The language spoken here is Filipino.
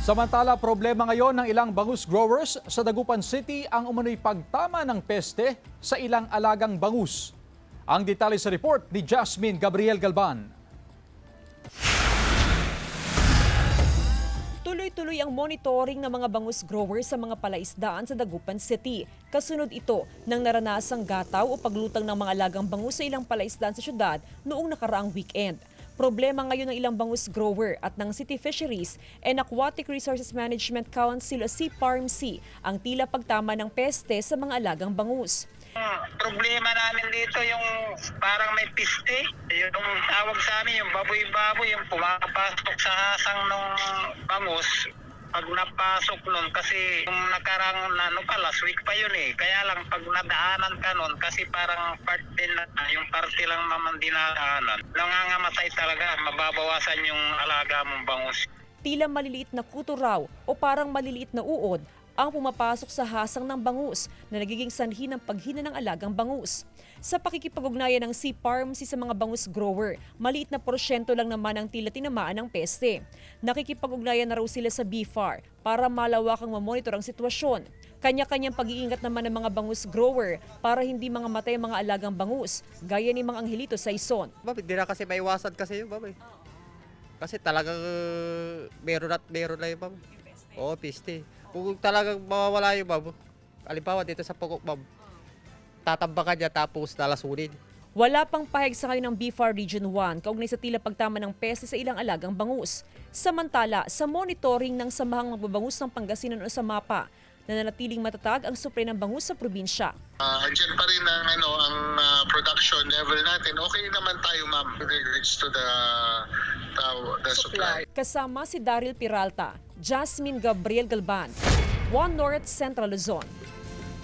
Samantala, problema ngayon ng ilang bangus growers sa Dagupan City ang umano'y pagtama ng peste sa ilang alagang bangus. Ang detalye sa report ni Jasmine Gabriel Galban. Tuloy-tuloy ang monitoring ng mga bangus growers sa mga palaisdaan sa Dagupan City. Kasunod ito ng naranasang gataw o paglutang ng mga alagang bangus sa ilang palaisdaan sa syudad noong nakaraang weekend. Problema ngayon ng ilang bangus grower at ng City Fisheries and Aquatic Resources Management Council o CPARMC ang tila pagtama ng peste sa mga alagang bangus. Problema namin dito yung parang may piste. Yung tawag sa amin, yung baboy-baboy, yung pumapasok sa hasang ng bangus. Pag napasok nun, kasi yung nakarang last week pa yun eh. Kaya lang pag nadaanan ka nun, kasi parang part din na, yung parte lang naman dinadaanan. Nangangamatay talaga, mababawasan yung alaga mong bangus. Tila maliliit na kuto raw o parang maliliit na uod ang pumapasok sa hasang ng bangus na nagiging sanhi ng paghina ng alagang bangus. Sa pakikipag-ugnayan ng CPARMC sa mga bangus grower, maliit na porsyento lang naman ang tila tinamaan ng peste. Nakikipag-ugnayan na raw sila sa BFAR para malawakang mamonitor ang sitwasyon. Kanya-kanyang pag-iingat naman ng mga bangus grower para hindi mga matay ang mga alagang bangus, gaya ni Mang Angelito sa Ison. Hindi na kasi maiwasan kasi yun, babay. Kasi talagang meron na yun, ma'am. Oo, piste. Kung talagang mawawala yung ma'am, halimbawa dito sa pagok, ma'am, tatambakan niya tapos lalasunin. Wala pang pahayag sa ngayon ng BFAR Region 1 kaugnay sa tila pagtama ng peste sa ilang alagang bangus. Samantala, sa monitoring ng Samahang Magbabangus ng Pangasinan o sa MAPA, nananatiling matatag ang supply ng bangus sa probinsya. Andyan pa rin ang production level natin. Okay naman tayo, ma'am, with regards to the supply. Kasama si Daryl Peralta, Jasmine Gabriel Galban, One North Central Luzon.